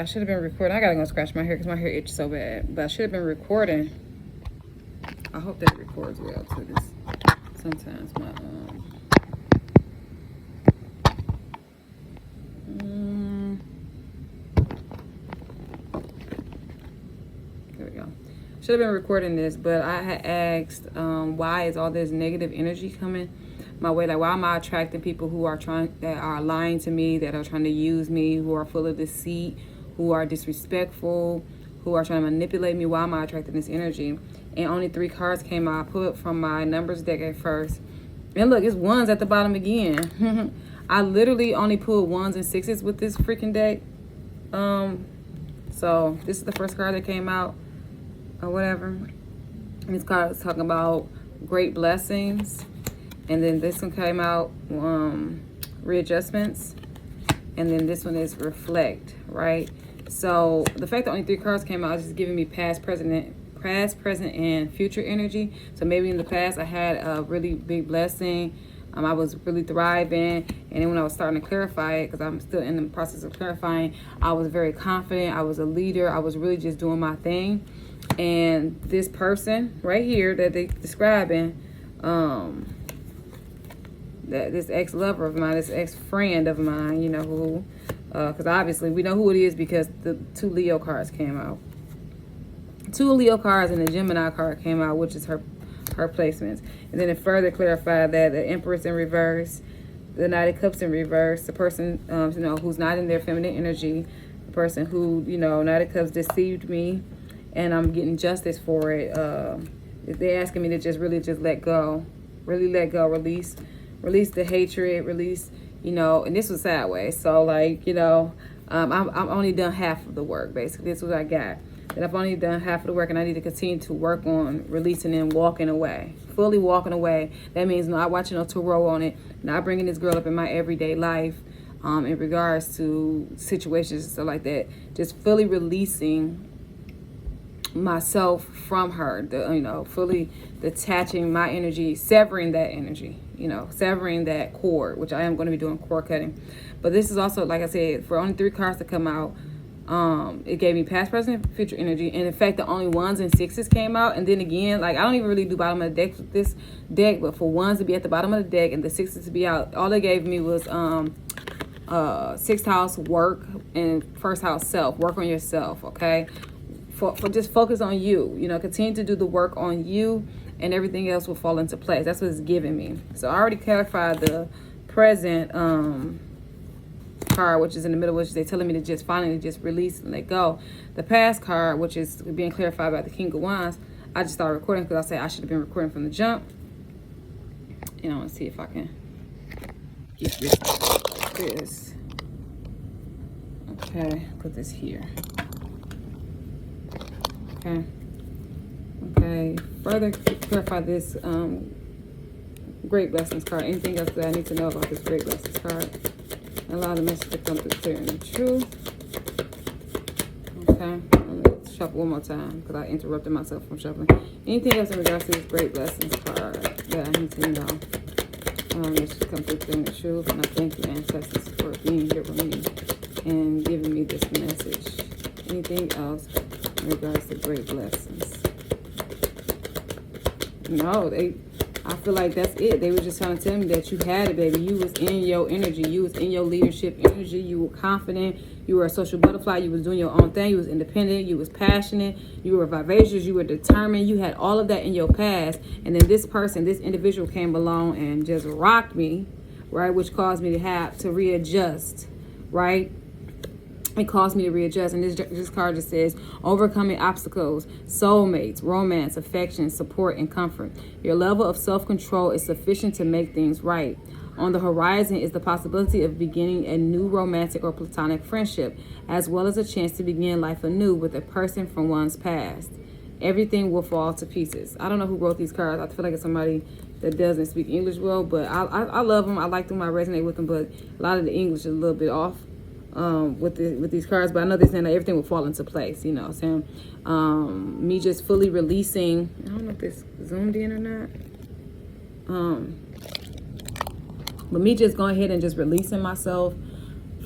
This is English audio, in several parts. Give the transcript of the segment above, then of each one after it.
I should have been recording. I gotta go scratch my hair because my hair itches so bad. But I should have been recording. I hope that it records well too. This sometimes my there we go. Should have been recording this, but I had asked why is all this negative energy coming my way? Like, why am I attracting people who are that are lying to me, that are trying to use me, who are full of deceit, who are disrespectful, who are trying to manipulate me? Why am I attracting this energy? And only 3 cards came out. I pulled from my numbers deck at first, and look, it's 1s at the bottom again. I literally only pulled 1s and 6s with this freaking deck. So this is the first card that came out, or whatever. And this card is talking about great blessings. And then this one came out, readjustments. And then this one is reflect, right? So the fact that only 3 cards came out is just giving me past, present, and future energy. So maybe in the past I had a really big blessing. I was really thriving. And then when I was starting to clarify it, because I'm still in the process of clarifying, I was very confident. I was a leader. I was really just doing my thing. And this person right here that they're describing, that this ex-lover of mine, this ex-friend of mine, you know who, because obviously we know who it is because the 2 Leo cards came out. 2 Leo cards and the Gemini card came out, which is her placements. And then it further clarified that the Empress in reverse, the Knight of Cups in reverse, the person, you know, who's not in their feminine energy, the person who, you know, Knight of Cups deceived me, and I'm getting justice for it. They're asking me to just really just let go, release the hatred, release, you know, and this was sideways. So like, you know, I'm only done half of the work, basically. This is what I got. And I've only done half of the work, and I need to continue to work on releasing and walking away, fully walking away. That means not watching no tarot on it, not bringing this girl up in my everyday life, in regards to situations and stuff like that. Just fully releasing myself from her, you know, fully detaching my energy, severing that energy, you know, severing that cord, which I am going to be doing cord cutting. But this is also, like I said, for only 3 cards to come out, it gave me past, present, future energy. And in fact, the only 1s and 6s came out. And then again, like, I don't even really do bottom of the deck with this deck, but for 1s to be at the bottom of the deck and the 6s to be out, all they gave me was 6th house work and 1st house self. Work on yourself, okay? For just focus on you, you know, continue to do the work on you, and everything else will fall into place. That's what it's giving me. So I already clarified the present card, which is in the middle, which they're telling me to just finally just release and let go. The past card, which is being clarified by the King of Wands, I just started recording because I said I should have been recording from the jump. And I want to see if I can get this. Okay, put this here. Okay, further clarify this great blessings card. Anything else that I need to know about this great blessings card? Allow the message to come through clear and true. Okay, let's shuffle one more time because I interrupted myself from shuffling. Anything else in regards to this great blessings card that I need to know? Message to come through clear and true. And I thank you, ancestors, for being here with me and giving me this message. Anything else in regards to great blessings? No, I feel like that's it. They were just trying to tell me that you had it, baby. You was in your energy. You was in your leadership energy. You were confident. You were a social butterfly. You was doing your own thing. You was independent. You was passionate. You were vivacious. You were determined. You had all of that in your past. And then this person, this individual came along and just rocked me, right? Which caused me to have to readjust, right? It caused me to readjust. And this card just says, overcoming obstacles, soulmates, romance, affection, support, and comfort. Your level of self-control is sufficient to make things right. On the horizon is the possibility of beginning a new romantic or platonic friendship, as well as a chance to begin life anew with a person from one's past. Everything will fall to pieces. I don't know who wrote these cards. I feel like it's somebody that doesn't speak English well, but I love them. I like them. I resonate with them, but a lot of the English is a little bit off. With these cards, but I know they're saying that everything will fall into place, you know what I'm saying? Me just fully releasing, I don't know if this zoomed in or not, but me just going ahead and just releasing myself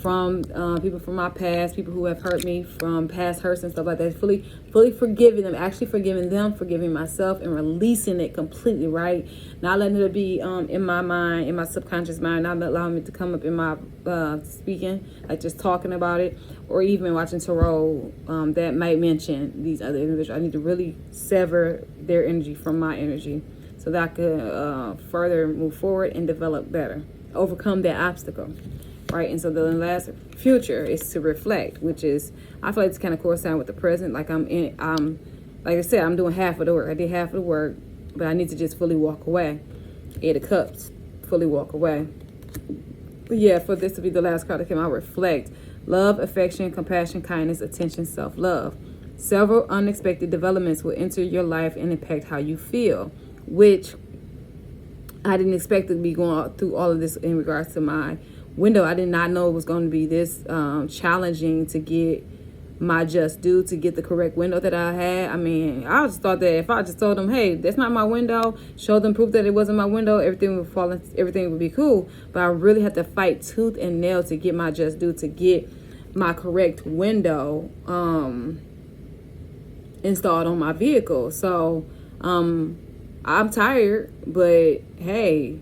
from people from my past, people who have hurt me, from past hurts and stuff like that. Fully forgiving them, actually forgiving them, forgiving myself, and releasing it completely, right? Not letting it be in my mind, in my subconscious mind, not allowing it to come up in my speaking, like just talking about it, or even watching tarot that might mention these other individuals. I need to really sever their energy from my energy so that I could further move forward and develop better, overcome that obstacle. Right, and so the last future is to reflect, which is, I feel like it's kind of corresponding with the present. Like like I said, I'm doing half of the work. I did half of the work, but I need to just fully walk away. Eight of Cups, fully walk away. But yeah, for this to be the last card that came out, reflect. Love, affection, compassion, kindness, attention, self-love. Several unexpected developments will enter your life and impact how you feel, which I didn't expect to be going through all of this in regards to my window. I did not know it was going to be this challenging to get my just due, to get the correct window that I had. I mean, I just thought that if I just told them, hey, that's not my window, show them proof that it wasn't my window, everything would be cool. But I really had to fight tooth and nail to get my just due, to get my correct window installed on my vehicle. So I'm tired, but hey,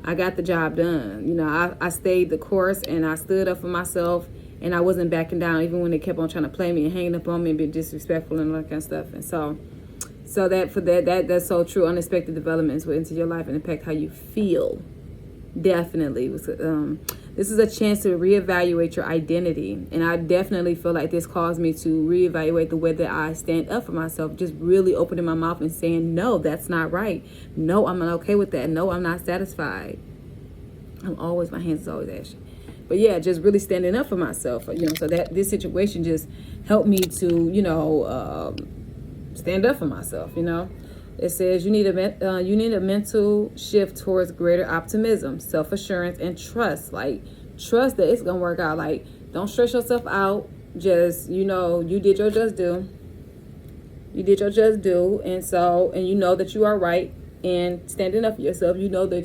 I got the job done. You know, I stayed the course, and I stood up for myself, and I wasn't backing down even when they kept on trying to play me and hanging up on me and being disrespectful and all that kind of stuff. And so that's so true. Unexpected developments will enter your life and impact how you feel. Definitely. This is a chance to reevaluate your identity. And I definitely feel like this caused me to reevaluate the way that I stand up for myself. Just really opening my mouth and saying, no, that's not right. No, I'm not okay with that. No, I'm not satisfied. My hands is always ashy. But yeah, just really standing up for myself, you know, so that this situation just helped me to, you know, stand up for myself, you know. It says you need a mental shift towards greater optimism, self-assurance, and trust. Like, trust that it's going to work out. Like, don't stress yourself out. Just, you know, you did your just due. You did your just due. And you know that you are right in standing up for yourself. You know that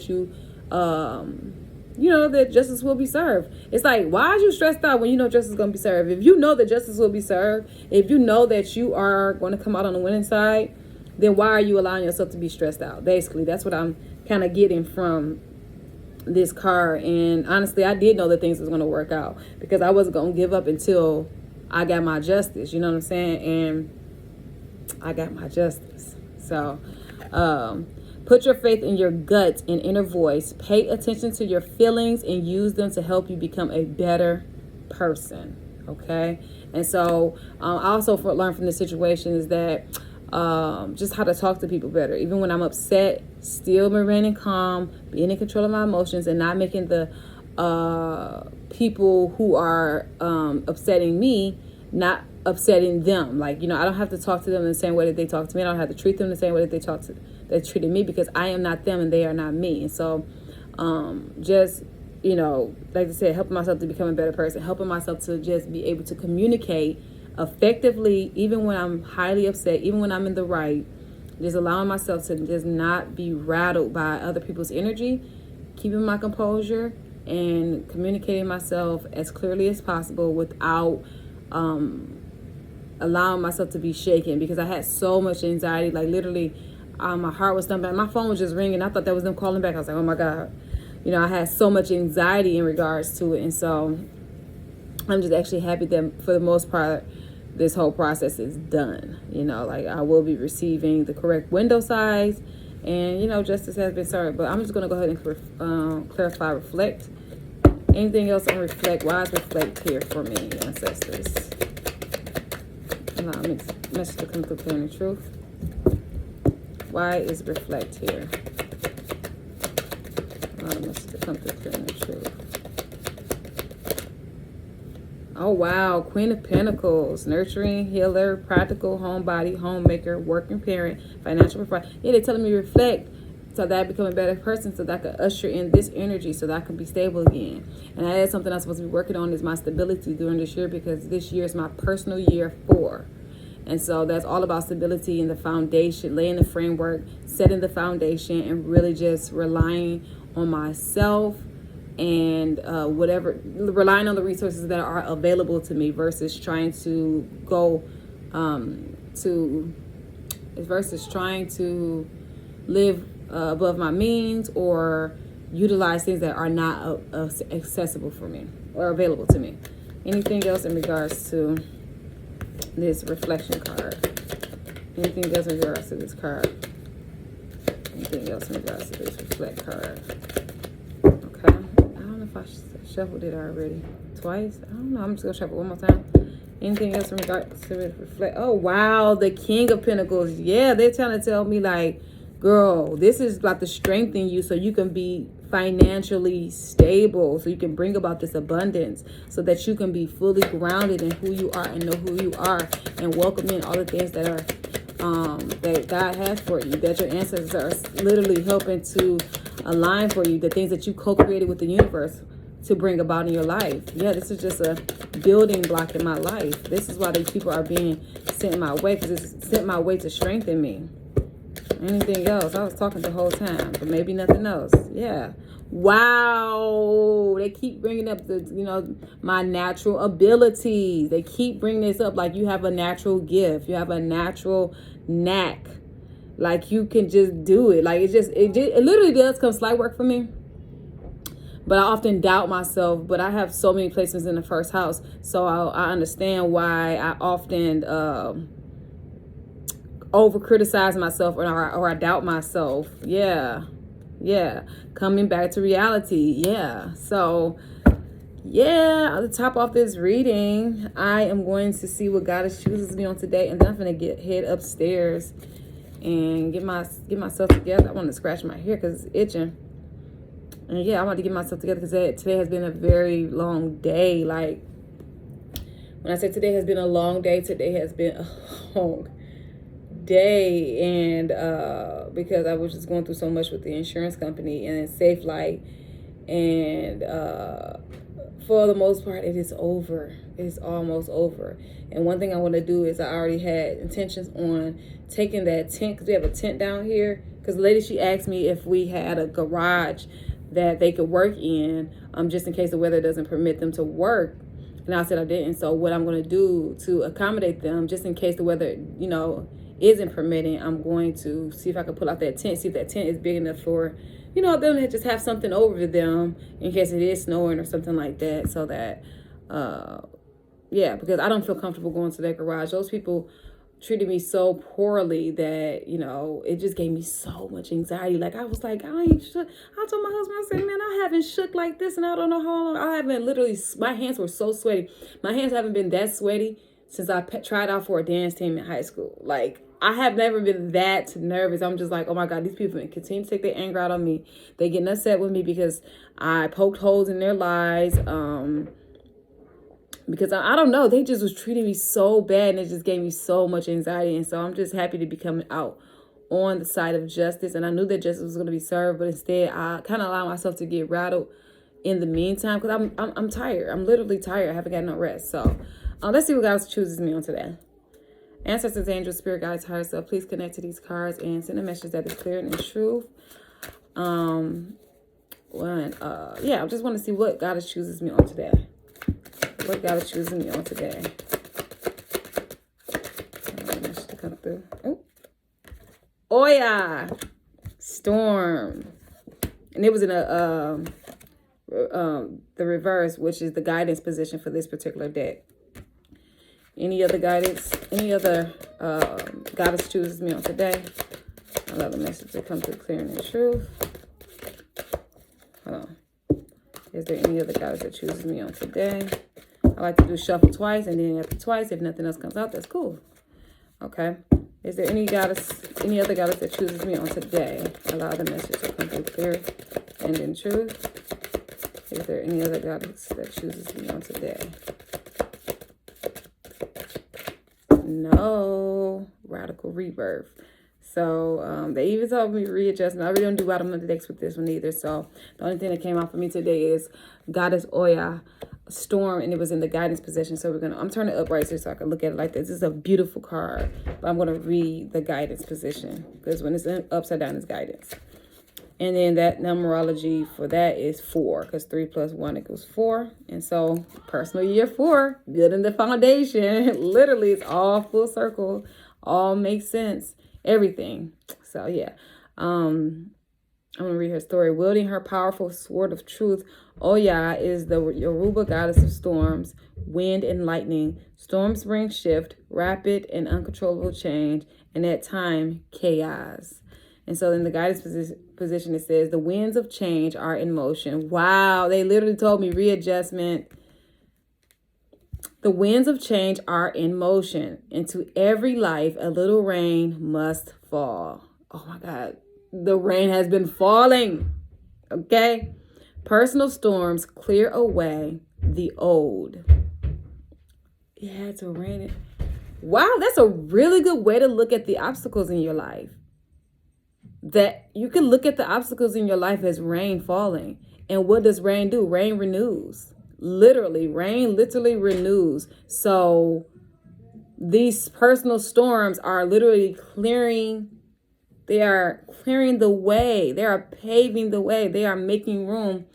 that justice will be served. It's like, why are you stressed out when you know justice is going to be served? If you know that justice will be served, if you know that you are going to come out on the winning side, then why are you allowing yourself to be stressed out? Basically, that's what I'm kind of getting from this card. And honestly, I did know that things was going to work out, because I wasn't going to give up until I got my justice. You know what I'm saying? And I got my justice. So put your faith in your gut and inner voice. Pay attention to your feelings and use them to help you become a better person. Okay? And so I also learned from this situation is that just how to talk to people better. Even when I'm upset, still remaining calm, being in control of my emotions, and not making the people who are upsetting me, not upsetting them. Like, you know, I don't have to talk to them in the same way that they talk to me. I don't have to treat them the same way that they treated me, because I am not them and they are not me. And so just, you know, like I said, helping myself to become a better person, helping myself to just be able to communicate effectively, even when I'm highly upset, even when I'm in the right, just allowing myself to just not be rattled by other people's energy, keeping my composure, and communicating myself as clearly as possible without allowing myself to be shaken, because I had so much anxiety. Like, literally, my heart was thumping. My phone was just ringing. I thought that was them calling back. I was like, oh my God. You know, I had so much anxiety in regards to it. And so I'm just actually happy that for the most part, this whole process is done. You know, like, I will be receiving the correct window size, and, you know, justice has been served. But I'm just going to go ahead and clarify, reflect. Anything else on reflect? Why is reflect here for me, ancestors? Allow me message to come through clear the truth. Why is reflect here? Allow me message to come through clear the truth. Oh, wow. Queen of Pentacles. Nurturing, healer, practical, homebody, homemaker, working parent, financial provider. Yeah, they're telling me reflect so that I become a better person, so that I could usher in this energy, so that I can be stable again. And that is something I'm supposed to be working on, is my stability during this year, because this year is my personal year 4. And so that's all about stability and the foundation, laying the framework, setting the foundation, and really just relying on myself and relying on the resources that are available to me versus trying to live above my means or utilize things that are not accessible for me or available to me. Anything else in regards to this reflection card? Anything else in regards to this card? Anything else in regards to this reflect card? Okay. I don't know if I shuffled it already. Twice? I don't know. I'm just going to shuffle one more time. Anything else in regards to this reflect? Oh, wow. The King of Pentacles. Yeah, they're trying to tell me, like, girl, this is about to strengthen you so you can be financially stable, so you can bring about this abundance, so that you can be fully grounded in who you are and know who you are and welcome in all the things that are that God has for you, that your ancestors are literally helping to align for you, the things that you co-created with the universe to bring about in your life. Yeah, this is just a building block in my life. This is why these people are being sent my way, because it's sent my way to strengthen me. Anything else? I was talking the whole time, but maybe nothing else. Yeah. Wow. They keep bringing up my natural abilities. They keep bringing this up like you have a natural gift. You have a natural knack. Like you can just do it. Like it literally does come slight work for me. But I often doubt myself. But I have so many placements in the first house. So I understand why I often over criticize myself or I doubt myself. Yeah. Coming back to reality. Yeah. So yeah, to top off this reading, I am going to see what Goddess chooses me on today, and then I'm gonna head upstairs and get myself together. I want to scratch my hair because it's itching. And yeah, I want to get myself together because today has been a very long day. Like when I say today has been a long day, today has been a long day, and because I was just going through so much with the insurance company and Safe Light, and for the most part it is over. It's almost over. And one thing I want to do is I already had intentions on taking that tent, because we have a tent down here, because the lady, she asked me if we had a garage that they could work in, just in case the weather doesn't permit them to work. And I said I didn't. So what I'm going to do to accommodate them, just in case the weather isn't permitting, I'm going to see if I can pull out that tent, see if that tent is big enough for, them to just have something over them in case it is snowing or something like that. So that, because I don't feel comfortable going to that garage. Those people treated me so poorly that, it just gave me so much anxiety. Like, I was like, I ain't shook. I told my husband, I said, man, I haven't shook like this, and I don't know how long. I haven't literally, my hands were so sweaty. My hands haven't been that sweaty since I tried out for a dance team in high school. Like, I have never been that nervous. I'm just like, oh my God, these people continue to take their anger out on me. They getting upset with me because I poked holes in their lives. Because I don't know, they just was treating me so bad, and it just gave me so much anxiety. And so I'm just happy to be coming out on the side of justice. And I knew that justice was going to be served, but instead I kind of allowed myself to get rattled in the meantime, because I'm tired. I'm literally tired. I haven't got no rest. So let's see what God chooses me on today. Ancestors, angels, spirit guides, higher self, please connect to these cards and send a message that is clear and truth. I just want to see what God chooses me on today. What God is choosing me on today. To come through. Oh yeah, storm, and it was in the reverse, which is the guidance position for this particular deck. Any other guidance? Any other Goddess chooses me on today? Allow the message to come through clear and truth. Hold on. Is there any other Goddess that chooses me on today? I like to do shuffle twice, and then after twice, if nothing else comes out, that's cool. Okay. Is there any other Goddess that chooses me on today? Allow the message to come through clear and in truth. Is there any other Goddess that chooses me on today? No. Radical rebirth. So they even told me readjustment. I really don't do bottom of the decks with this one either. So the only thing that came out for me today is Goddess Oya, storm, and it was in the guidance position. So I'm turning it up right so I can look at it like this. This is a beautiful card, but I'm gonna read the guidance position, because when it's upside down, it's guidance. And then that numerology for that is 4, because 3 plus 1 equals 4. And so personal year 4, building the foundation. Literally, it's all full circle, all makes sense, everything. So yeah, I'm gonna read her story. Wielding her powerful sword of truth, Oya is the Yoruba goddess of storms, wind, and lightning. Storms bring shift, rapid and uncontrollable change, and at time chaos. And so in the guidance position, it says, the winds of change are in motion. Wow, they literally told me readjustment. The winds of change are in motion. Into every life, a little rain must fall. Oh my God, the rain has been falling. Okay. Personal storms clear away the old. Yeah, it's a rain. Wow, that's a really good way to look at the obstacles in your life. That you can look at the obstacles in your life as rain falling. And what does rain do? Rain renews. Literally, rain literally renews. So these personal storms are literally clearing. They are clearing the way. They are paving the way. They are making room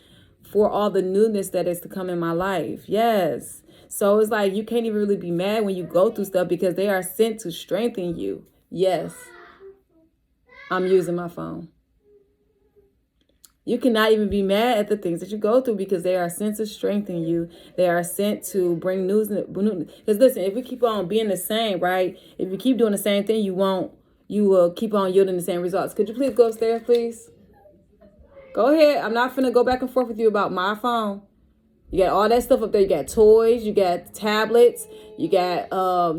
for all the newness that is to come in my life. Yes. So it's like you can't even really be mad when you go through stuff because they are sent to strengthen you. Yes. I'm using my phone. You cannot even be mad at the things that you go through because they are sent to strengthen you. They are sent to bring news. Because listen, if we keep on being the same, right? If you keep doing the same thing, you will keep on yielding the same results. Could you please go upstairs, please? Go ahead. I'm not finna go back and forth with you about my phone. You got all that stuff up there. You got toys, you got tablets, you got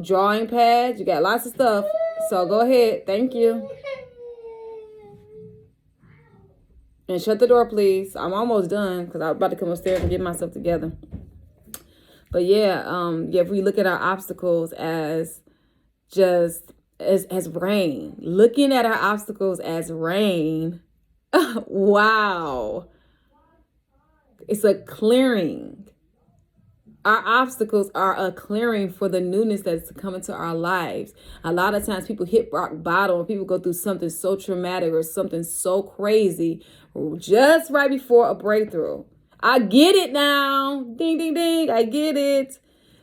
drawing pads, you got lots of stuff. So go ahead. Thank you. And shut the door, please. I'm almost done because I'm about to come upstairs and get myself together. But yeah, if we look at our obstacles as just as rain, looking at our obstacles as rain, wow. It's a clearing. Our obstacles are a clearing for the newness that's to come into our lives. A lot of times people hit rock bottom or people go through something so traumatic or something so crazy just right before a breakthrough. I get it now. Ding, ding, ding. I get it.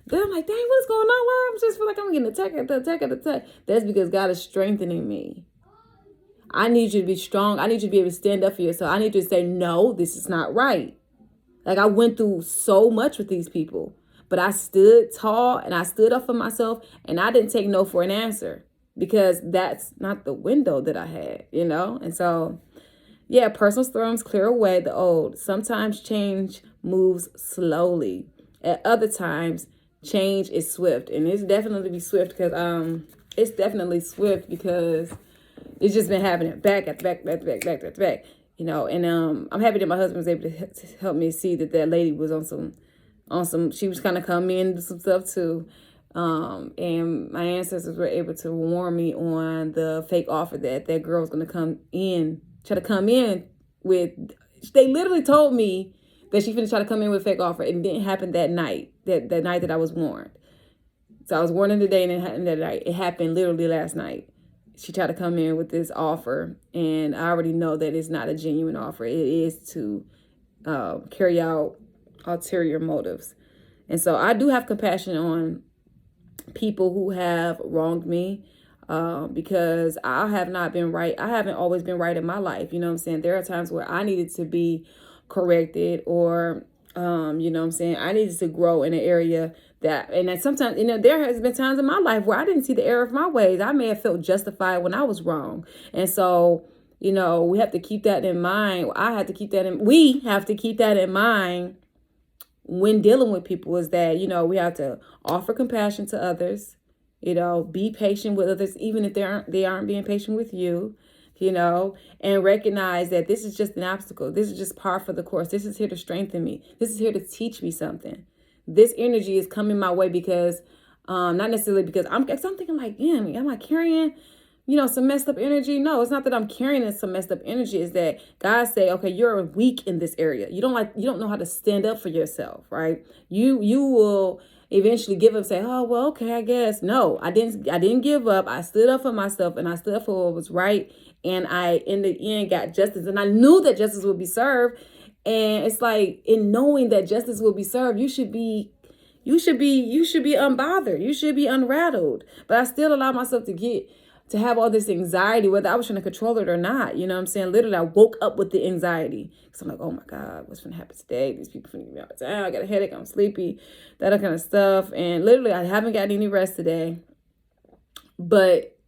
Then I'm like, dang, what's going on? Well, I just feel like I'm getting attacked. That's because God is strengthening me. I need you to be strong. I need you to be able to stand up for yourself. I need you to say, no, this is not right. Like I went through so much with these people, but I stood tall and I stood up for myself and I didn't take no for an answer because that's not the window that I had, you know? And so, yeah, personal storms clear away the old. Sometimes change moves slowly. At other times, change is swift. And it's definitely swift because it's just been happening back at back. You know, and I'm happy that my husband was able to help me see that lady was on some. She was kind of coming in to some stuff too, and my ancestors were able to warn me on the fake offer that girl was going to try to come in with. They literally told me that she finna try to come in with a fake offer. It didn't happen that night. That night that I was warned. So I was warned today, and it happened that night. It happened literally last night. She tried to come in with this offer, and I already know that it's not a genuine offer. It is to carry out ulterior motives. And so I do have compassion on people who have wronged me because I have not been right. I haven't always been right in my life. You know what I'm saying? There are times where I needed to be corrected or, you know what I'm saying? I needed to grow in an area and sometimes, you know, there has been times in my life where I didn't see the error of my ways. I may have felt justified when I was wrong. And so, you know, we have to keep that in mind. We have to keep that in mind when dealing with people is that, you know, we have to offer compassion to others, you know, be patient with others, even if they aren't being patient with you, you know, and recognize that this is just an obstacle. This is just par for the course. This is here to strengthen me. This is here to teach me something. This energy is coming my way because, not necessarily because I'm thinking like, damn, am I carrying, you know, some messed up energy? No, it's not that I'm carrying some messed up energy. It's that God say, okay, you're weak in this area. You don't know how to stand up for yourself, right? You will, eventually give up, say, oh, well, okay, I guess. No, I didn't give up. I stood up for myself, and I stood up for what was right. And I, in the end, got justice. And I knew that justice would be served. And it's like, in knowing that justice will be served, you should be unbothered. You should be unrattled. But I still allow myself to have all this anxiety, whether I was trying to control it or not. You know what I'm saying? Literally, I woke up with the anxiety. So I'm like, oh my God, what's going to happen today? These people finna give me all the time. I got a headache. I'm sleepy. That kind of stuff. And literally, I haven't gotten any rest today. But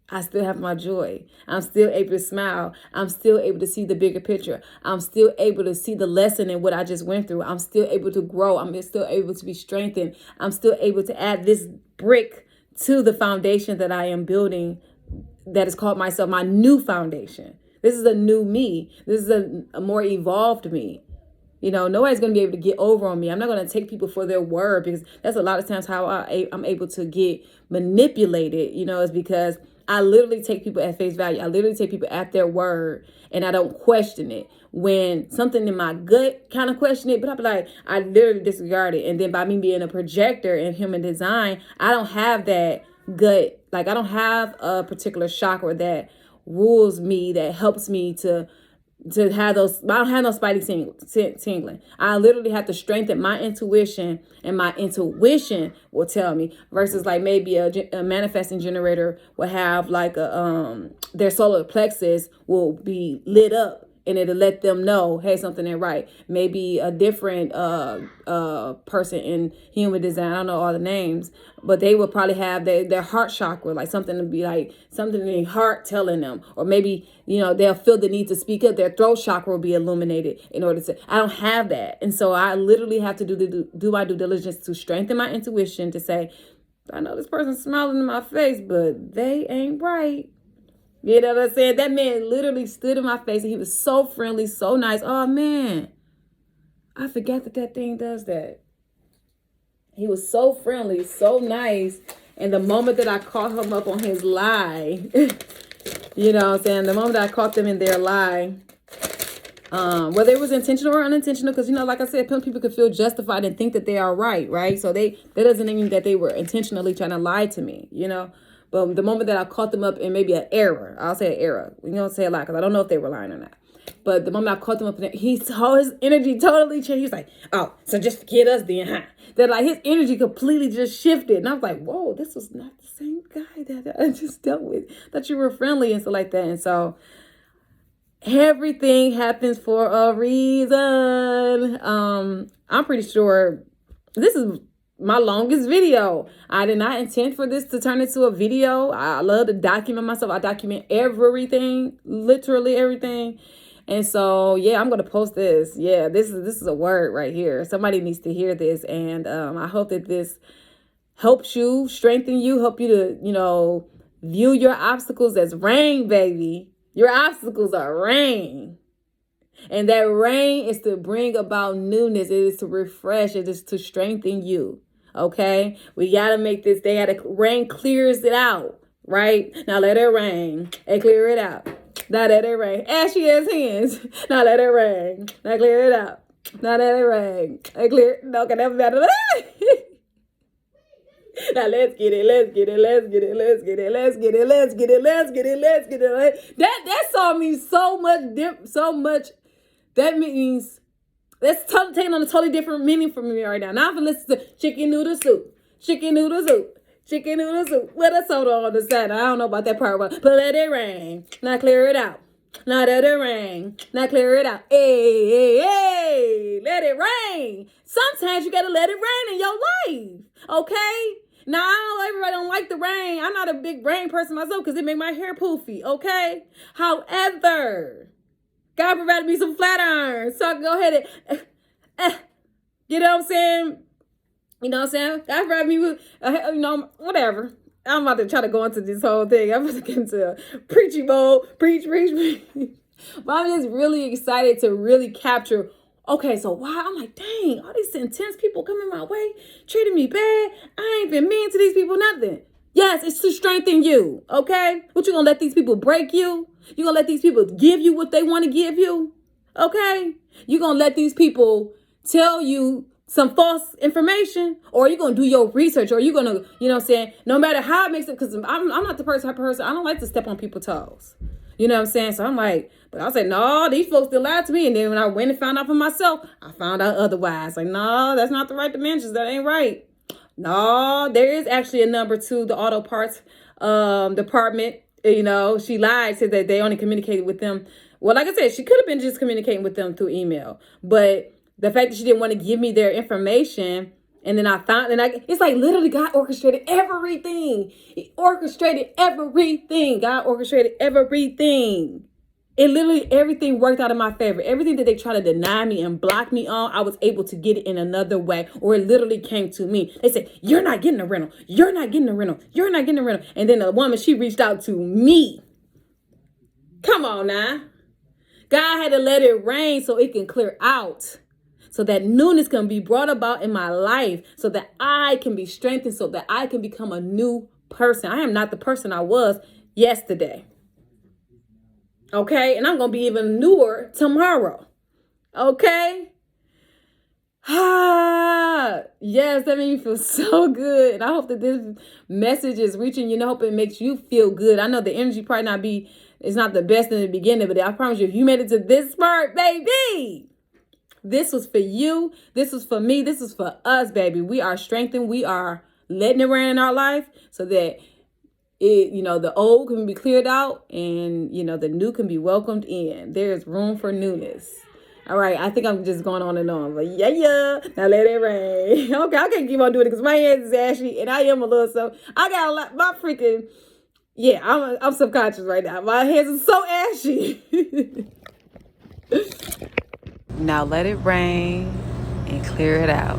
I still have my joy. I'm still able to smile. I'm still able to see the bigger picture. I'm still able to see the lesson in what I just went through. I'm still able to grow. I'm still able to be strengthened. I'm still able to add this brick to the foundation that I am building, that is called myself, my new foundation. This is a new me. This is a more evolved me. You know, nobody's going to be able to get over on me. I'm not going to take people for their word, because that's a lot of times how I'm able to get manipulated, you know, is because I literally take people at face value. I literally take people at their word, and I don't question it. When something in my gut kind of question it, but I'll be like, I literally disregard it. And then by me being a projector in human design, I don't have that gut. Like, I don't have a particular chakra that rules me, that helps me to have those. I don't have no spidey tingling. I literally have to strengthen my intuition, and my intuition will tell me, versus like maybe a manifesting generator will have like their solar plexus will be lit up, and it'll let them know, hey, something ain't right. Maybe a different person in human design, I don't know all the names, but they will probably have their heart chakra, like something to be like something in their heart telling them, or maybe, you know, they'll feel the need to speak up. Their throat chakra will be illuminated in order to, I don't have that. And so I literally have to do my due diligence to strengthen my intuition, to say, I know this person's smiling in my face, but they ain't right. You know what I'm saying? That man literally stood in my face, and he was so friendly, so nice. Oh, man. I forgot that thing does that. He was so friendly, so nice. And the moment that I caught him up on his lie, you know what I'm saying? The moment that I caught them in their lie, whether it was intentional or unintentional, because, you know, like I said, people could feel justified and think that they are right? So that doesn't mean that they were intentionally trying to lie to me, you know? But the moment that I caught them up in maybe an error, I'll say an error. We don't say a lie, because I don't know if they were lying or not. But the moment I caught them up in it, he saw his energy totally change. He was like, oh, so just forget us then, huh? That like his energy completely just shifted. And I was like, whoa, this was not the same guy that I just dealt with. Thought you were friendly and stuff like that. And so everything happens for a reason. I'm pretty sure this is my longest video. I did not intend for this to turn into a video. I love to document myself. I document everything, literally everything. And so, yeah, I'm going to post this. Yeah, this is a word right here. Somebody needs to hear this. And I hope that this helps you, strengthen you, help you to, you know, view your obstacles as rain, baby. Your obstacles are rain. And that rain is to bring about newness. It is to refresh. It is to strengthen you. Okay? We got to make this. Rain clears it out. Right? Now let it rain and clear it out. Now let it rain. Ashy as hands. Now let it rain. Now clear it out. Now let it rain and clear it. No, can never better. Now let's get it. That song means so much. That means that's taking on a totally different meaning for me right now. Now I'm gonna listen to chicken noodle soup. With a soda on the side. I don't know about that part, but let it rain. Now clear it out. Now let it rain. Now clear it out. Hey, let it rain. Sometimes you gotta let it rain in your life. Okay? Now, I know everybody don't like the rain. I'm not a big rain person myself, because it make my hair poofy. Okay? However, God provided me some flat irons, so I can go ahead and, you know what I'm saying? You know what I'm saying? God provided me with, you know, whatever. I'm about to try to go into this whole thing. I'm about to get into a preachy mode. Preach. But I'm just really excited to really capture, okay, so why? I'm like, dang, all these intense people coming my way, treating me bad. I ain't been mean to these people, nothing. Yes, it's to strengthen you, okay? What, you gonna let these people break you? You gonna let these people give you what they want to give you? Okay? You gonna let these people tell you some false information, or you're going to do your research, or you're going to, you know what I'm saying, no matter how it makes it, because I'm not the type of person, I don't like to step on people's toes. You know what I'm saying? So I'm like, but I said, no, these folks still lied to me. And then when I went and found out for myself, I found out otherwise. Like, no, that's not the right dimensions. That ain't right. No, there is actually a number to the auto parts department. You know, she lied, said that they only communicated with them. Well, like I said, she could have been just communicating with them through email. But the fact that she didn't want to give me their information, and then I found, it's like literally God orchestrated everything. He orchestrated everything. God orchestrated everything. It literally, everything worked out in my favor. Everything that they try to deny me and block me on, I was able to get it in another way, or it literally came to me. They said, you're not getting a rental. You're not getting a rental. You're not getting a rental. And then the woman, she reached out to me. Come on now. God had to let it rain so it can clear out, so that newness can be brought about in my life, so that I can be strengthened, so that I can become a new person. I am not the person I was yesterday. Okay? And I'm going to be even newer tomorrow. Okay? Yes, that made me feel so good. And I hope that this message is reaching you. And I hope it makes you feel good. I know the energy probably it's not the best in the beginning, but I promise you, if you made it to this part, baby, this was for you. This was for me. This is for us, baby. We are strengthened. We are letting it rain in our life so that the old can be cleared out and, the new can be welcomed in. There's room for newness. All right. I think I'm just going on and on, but yeah. Now let it rain. Okay. I can't keep on doing it because my hands is ashy and I am a little, so I got a lot, my freaking, I'm subconscious right now. My hands are so ashy. Now let it rain and clear it out.